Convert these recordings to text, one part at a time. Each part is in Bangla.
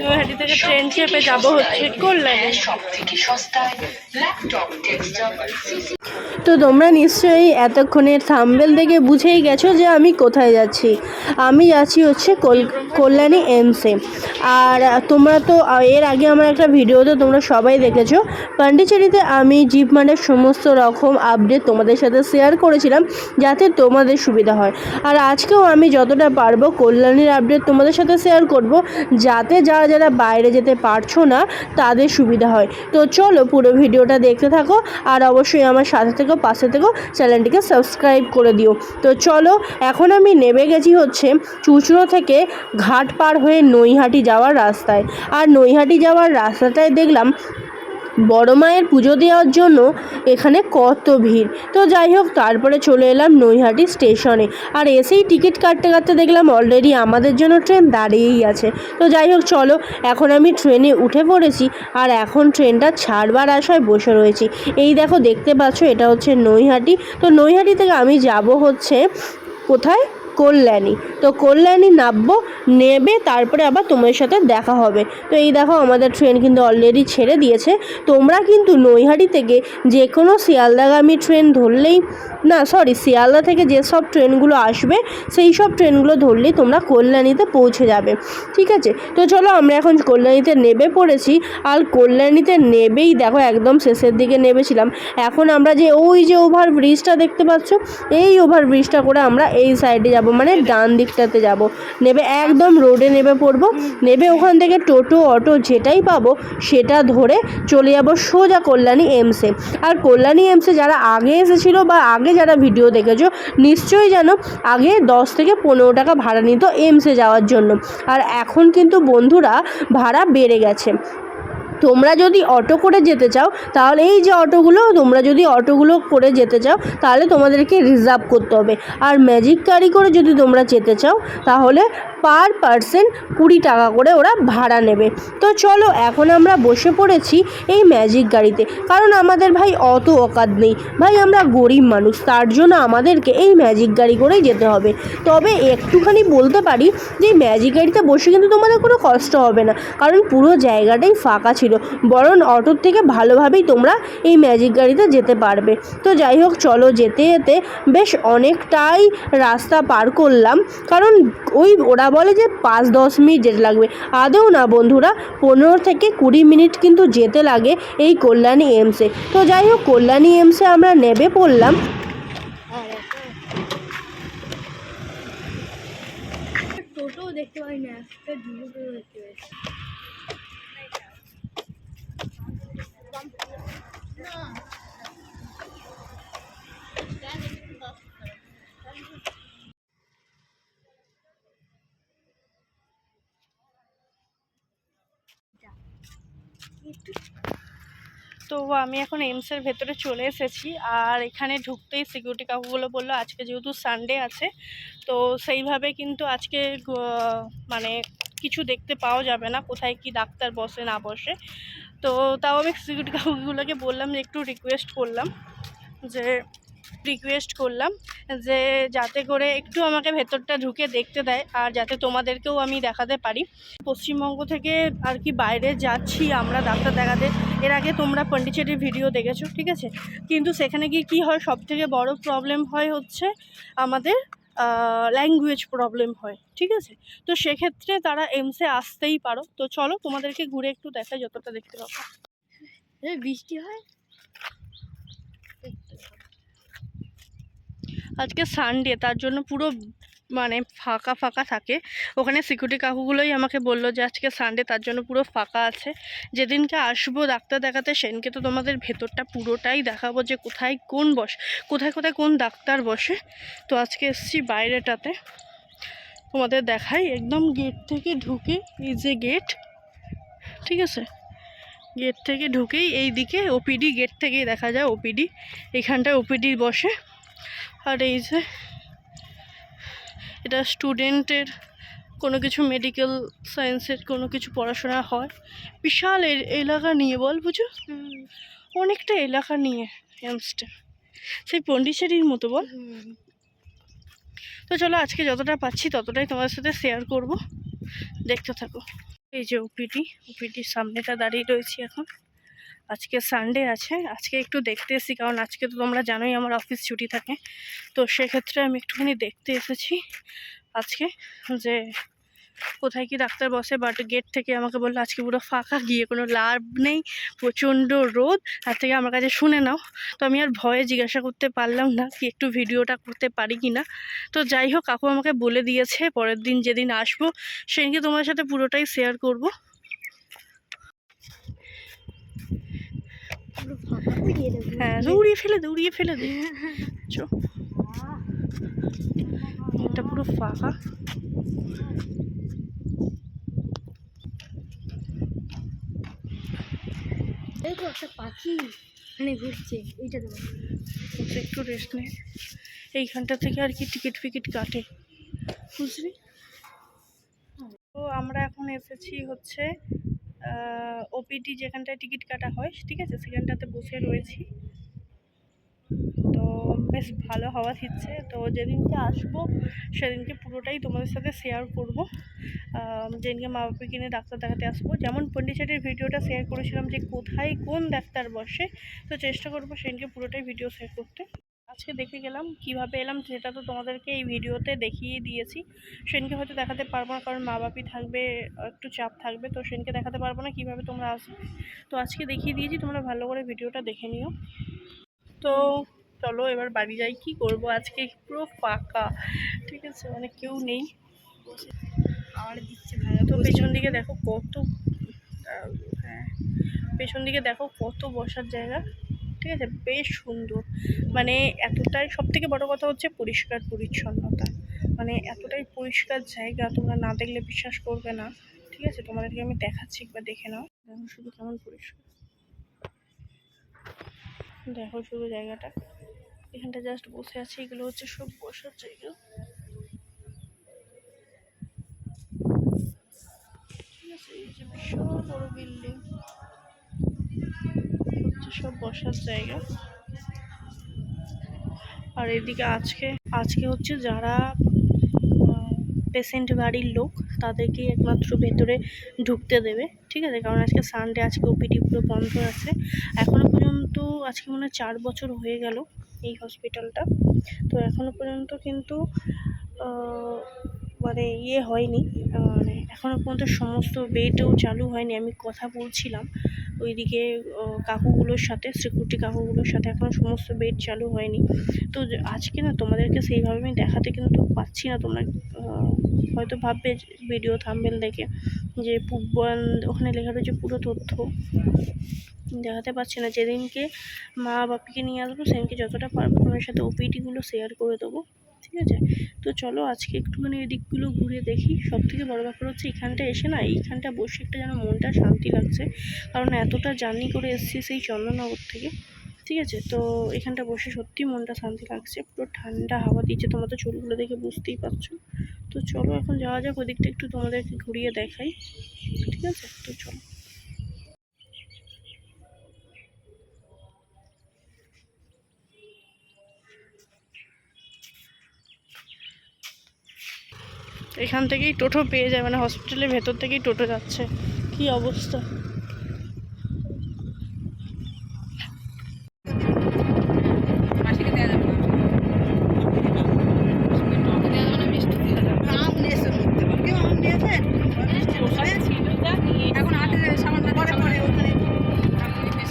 নৈহাটি থেকে ট্রেন চেপে যাবো হচ্ছে কল্যাণী। তো তোমরা নিশ্চয়ই এতক্ষণের থাম্বনেল দেখে বুঝেই গেছো যে আমি কোথায় যাচ্ছি। আমি যাচ্ছি হচ্ছে কল্যাণী এমসে। আর তোমরা তো এর আগে আমার একটা ভিডিওতে তোমরা সবাই দেখেছো, পন্ডিচেরিতে আমি জিপমার্টের সমস্ত রকম আপডেট তোমাদের সাথে শেয়ার করেছিলাম যাতে তোমাদের সুবিধা হয়। আর আজকেও আমি যতটা পারবো কল্যাণীর আপডেট তোমাদের সাথে শেয়ার করব যাতে যারা যারা বাইরে যেতে পারছো না তাদের সুবিধা হয়। তো চলো পুরো ভিডিওটা দেখতে থাকো, আর অবশ্যই আমার সাথে থেকো, পাশে থেকো, চ্যানেলটিকে সাবস্ক্রাইব করে দিও। তো চলো, এখন আমি নেমে গেছি হচ্ছে চুঁচুড়ো থেকে ঘাট পার হয়ে নৈহাটি যাওয়ার রাস্তায়। আর নৈহাটি যাওয়ার রাস্তাটায় দেখলাম বড় মায়ের পুজো দেওয়ার জন্য এখানে কত ভিড়। তো যাই হোক, তারপরে চলে এলাম নৈহাটি স্টেশনে। আর এসেই টিকিট কাটতে কাটতে দেখলাম অলরেডি আমাদের জন্য ট্রেন দাঁড়িয়েই আছে। তো যাই হোক চলো, এখন আমি ট্রেনে উঠে পড়েছি আর এখন ট্রেনটা ছাড়বার আশায় বসে রয়েছি। এই দেখো, দেখতে পাচ্ছ এটা হচ্ছে নৈহাটি। তো নৈহাটি থেকে আমি যাব হচ্ছে কোথায়? কল্যাণী। তো কল্যাণী নামবো, নেবে তারপরে আবার তোমাদের সাথে দেখা হবে। তো এই দেখো আমাদের ট্রেন কিন্তু অলরেডি ছেড়ে দিয়েছে। তোমরা কিন্তু নৈহাটি থেকে যে কোনো শিয়ালদাগামী ট্রেন ধরলেই, না সরি, শিয়ালদা থেকে যেসব ট্রেনগুলো আসবে সেই সব ট্রেনগুলো ধরলেই তোমরা কল্যাণীতে পৌঁছে যাবে, ঠিক আছে? তো চলো, আমরা এখন কল্যাণীতে নেমে পড়েছি। আর কল্যাণীতে নেবেই দেখো একদম শেষের দিকে নেমেছিলাম। এখন আমরা যে ওই যে ওভার ব্রিজটা দেখতে পাচ্ছ, এই ওভার ব্রিজটা করে আমরা এই সাইডে যাব, মানে ডান দিকটাতে যাব। নেবে একদম রোডে নেমে পড়বো। নেবে ওখান থেকে টোটো অটো যেটাই পাবো সেটা ধরে চলে যাব সোজা কল্যাণী এমসে। আর কল্যাণী এমসে যারা আগে এসেছিলো বা আগে যারা ভিডিও দেখেছো নিশ্চয়ই জানো, আগে 10 থেকে 15 টাকা ভাড়া নিত এমসে যাওয়ার জন্য। আর এখন কিন্তু বন্ধুরা ভাড়া বেড়ে গেছে। তোমরা যদি অটো করে যেতে চাও তাহলে এই যে অটোগুলো, তোমরা যদি অটোগুলো করে যেতে চাও তাহলে তোমাদেরকে রিজার্ভ করতে হবে। আর ম্যাজিক গাড়ি করে যদি তোমরা যেতে চাও তাহলে পার পার্সন 20 টাকা করে ওরা ভাড়া নেবে। তো চলো, এখন আমরা বসে পড়েছি এই ম্যাজিক গাড়িতে, কারণ আমাদের ভাই অত অকাত নেই ভাই, আমরা গরিব মানুষ, তার জন্য আমাদেরকে এই ম্যাজিক গাড়ি করেই যেতে হবে। তবে একটুখানি বলতে পারি যে ম্যাজিক গাড়িতে বসে কিন্তু তোমাদের কোনো কষ্ট হবে না, কারণ পুরো জায়গাটাই ফাঁকা ছিল। বরং অটোর থেকে ভালোভাবেই তোমরা এই ম্যাজিক গাড়িতে যেতে পারবে। তো যাই হোক চলো, যেতে যেতে বেশ অনেকটাই রাস্তা পার করলাম, কারণ ওরা বলে যে 5-10 মিনিট যেতে লাগবে। আদৌ না বন্ধুরা, 15 থেকে 20 মিনিট কিন্তু যেতে লাগে এই কল্যাণী এমসে। তো যাই হোক, কল্যাণী এমসে আমরা নেমে পড়লাম। টোটো দেখতে পাই না, একটা টোটো দেখতে পাচ্ছি। তো আমি এখন এমসের ভেতরে চলে এসেছি। আর এখানে ঢুকতেই সিকিউরিটি কাকুগুলো বললো আজকে যেহেতু সানডে আছে তো সেইভাবে কিন্তু আজকে মানে কিছু দেখতে পাওয়া যাবে না, কোথায় কি ডাক্তার বসে না বসে। তো তাও আমি সিকিউরিটি কাকুগুলোকে বললাম যে একটু রিকোয়েস্ট করলাম যে যাতে করে একটু আমাকে ভেতরটা ঢুকে দেখতে দেয়, আর যাতে তোমাদেরকেও আমি দেখাতে পারি। পশ্চিমবঙ্গ থেকে আর কি বাইরে যাচ্ছি আমরা ডাক্তার দেখাতে। এর আগে তোমরা পন্ডিচেরির ভিডিও দেখেছো, ঠিক আছে? কিন্তু সেখানে গিয়ে কী হয়, সবথেকে বড় প্রবলেম হয় হচ্ছে আমাদের ল্যাঙ্গুয়েজ প্রবলেম হয়, ঠিক আছে? তো সেক্ষেত্রে তারা এমসে আসতেই পারো। তো চলো তোমাদেরকে ঘুরে একটু দেখাই যতটা দেখতে পাবো। বৃষ্টি হয়, আজকে সানডে, তার জন্য পুরো মানে ফাঁকা ফাঁকা থাকে। ওখানে সিকিউরিটি কাকুগুলোই আমাকে বললো যে আজকে সানডে, তার জন্য পুরো ফাঁকা আছে। যেদিনকে আসবো ডাক্তার দেখাতে সেদিনকে তো তোমাদের ভেতরটা পুরোটাই দেখাবো যে কোথায় কোথায় কোন ডাক্তার বসে। তো আজকে এসেছি বাইরেটাতে, তোমাদের দেখাই। একদম গেট থেকে ঢুকে, এই যে গেট, ঠিক আছে? গেট থেকে ঢুকেই এই দিকে ওপিডি, গেট থেকেই দেখা যায় ওপিডি। এইখানটায় ওপিডি বসে। আর এই যে এটা স্টুডেন্টের কোনো কিছু মেডিকেল সায়েন্সের কোনো কিছু পড়াশোনা হয়। বিশাল এলাকা নিয়ে, বল বুঝো, অনেকটা এলাকা নিয়ে এমসটা, সেই পন্ডিচেরির মতো বল। তো চলো আজকে যতটা পাচ্ছি ততটাই তোমাদের সাথে শেয়ার করব, দেখতে থাকো। এই যে ওপিডির সামনেটা দাঁড়িয়ে রয়েছি এখন। আজকে সানডে আছে, আজকে একটু দেখতে এসেছি, কারণ আজকে তো তোমরা জানোই আমার অফিস ছুটি থাকে। তো সেক্ষেত্রে আমি একটুখানি দেখতে এসেছি আজকে যে কোথায় কি ডাক্তার বসে। বাট গেট থেকে আমাকে বললো আজকে পুরো ফাঁকা, গিয়ে কোনো লাভ নেই, প্রচণ্ড রোদ, তার থেকে আমার কাছে শুনে নাও। তো আমি আর ভয়ে জিজ্ঞাসা করতে পারলাম না কি একটু ভিডিওটা করতে পারি কি না। তো যাই হোক, কাকু আমাকে বলে দিয়েছে পরের দিন যেদিন আসবো সেদিনকে তোমার সাথে পুরোটাই শেয়ার করব। হ্যাঁ, দৌড়িয়ে ফেলে দে। এটা পুরো ফাঁকা। দেখো একটা পাখি এখানে ঘুরছে, এইটা দেখো। একটু রেস্ট নেই, এইখানটা থেকে আর কি টিকিট ফিকিট কাটে, বুঝলি। তো আমরা এখন এসেছি হচ্ছে ওপিডি যেখানটায় টিকিট কাটা হয়, ঠিক আছে, সেখানটাতে বসে রয়েছি। তো বেশ ভালো হাওয়া দিচ্ছে। তো যেদিনকে আসবো সেদিনকে পুরোটাই তোমাদের সাথে শেয়ার করব। যেদিনকে মা বাবাকে নিয়ে ডাক্তার দেখাতে আসবো, যেমন পন্ডিচেরির ভিডিওটা শেয়ার করেছিলাম যে কোথায় কোন ডাক্তার বসে, তো চেষ্টা করবো সেদিনকে পুরোটাই ভিডিও শেয়ার করতে। আজকে দেখে গেলাম, কিভাবে এলাম সেটা তো তোমাদেরকে এই ভিডিওতে দেখিয়ে দিয়েছি। সেদিনকে হয়তো দেখাতে পারবো না, কারণ মা বাপি থাকবে, একটু চাপ থাকবে, তো সেদিনকে দেখাতে পারবো না কীভাবে তোমরা আসবে। তো আজকে দেখিয়ে দিয়েছি, তোমরা ভালো করে ভিডিওটা দেখে নিও। তো চলো এবার বাড়ি যাই। কি করব, আজকে পুরো ফাঁকা, ঠিক আছে, মানে কেউ নেই। আর দিচ্ছে ভাইয়া। তো পেছন দিকে দেখো কত, হ্যাঁ পেছন দিকে দেখো কত বসার জায়গা, ঠিক আছে, বেশ সুন্দর। মানে এতটাই, সব থেকে বড়ো কথা হচ্ছে পরিষ্কার পরিচ্ছন্নতা, মানে এতটাই পরিষ্কার জায়গা, তোমরা না দেখলে বিশ্বাস করবে না, ঠিক আছে। তোমাদেরকে আমি দেখাচ্ছি, একবার দেখে নাও। দেখো শুধু কেমন পরিষ্কার, দেখো শুধু জায়গাটা। এখানটা জাস্ট বসে আছে, এগুলো হচ্ছে সব বসার জায়গা, ঠিক আছে। এই যে বিশাল বড় বিল্ডিং, হচ্ছে সব বসার জায়গা। আর এদিকে আজকে হচ্ছে যারা পেশেন্ট বাড়ির লোক তাদেরকে একমাত্র ভেতরে ঢুকতে দেবে, ঠিক আছে, কারণ আজকে সানডে, আজকে ওপিডি পুরো বন্ধ আছে। এখনও পর্যন্ত আজকে মনে হয় 4 বছর হয়ে গেল এই হসপিটালটা। তো এখনও পর্যন্ত কিন্তু মানে হয়নি, মানে এখনও পর্যন্ত সমস্ত বেডও চালু হয়নি। আমি কথা বলছিলাম ওইদিকে কাকুগুলোর সাথে, সিকিউরিটি কাকুগুলোর সাথে, এখনও সমস্ত বেড চালু হয়নি। তো আজকে না তোমাদেরকে সেইভাবে আমি দেখাতে কিন্তু পাচ্ছি না। তোমরা হয়তো ভাববে ভিডিও থাম্বনেল দেখে যে পুবন ওখানে লেখা রয়েছে পুরো তথ্য, দেখাতে পারছি না। যেদিনকে মা বাপিকে নিয়ে আসবো সেদিনকে যতটা পারবো তোমার সাথে ওপিডিগুলো শেয়ার করে দেবো, ঠিক আছে। তো চলো আজকে একটুখানি এই দিকগুলো ঘুরে দেখি। সব থেকে বড়ো ব্যাপার হচ্ছে এখানটা এসে না, এইখানটা বসে একটা যেন মনটা শান্তি লাগছে, কারণ এতটা জার্নি করে এসেছি সেই চন্দননগর থেকে, ঠিক আছে। তো এখানটা বসে সত্যি মনটা শান্তি লাগছে, পুরো ঠান্ডা হাওয়া দিচ্ছে, তোমরা তো চুলগুলো দেখে বুঝতেই পারছো। তো চলো এখন যাওয়া যাক ওদিকটা, একটু তোমাদেরকে ঘুরিয়ে দেখাই, ঠিক আছে। তো চলো। এখান থেকেই টোটো পেয়ে যায়, মানে হসপিটালের ভেতর থেকেই টোটো যাচ্ছে, কি অবস্থা।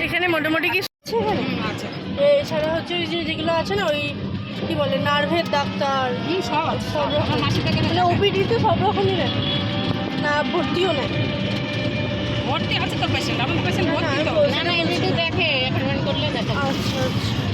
এখানে মোটামুটি কি এছাড়া হচ্ছে ওই যেগুলো আছে না, ওই কি বলে নার্ভের ডাক্তার, সব রকম, মানে ওপিডিতে সব রকমই নেই, না ভর্তিও নেই। ভর্তি আছে তো পেশেন্ট, আমাদের পেশেন্ট ভর্তি তো না, এমনিতে দেখে অ্যাপয়েন্টমেন্ট করলে দেখে। আচ্ছা আচ্ছা।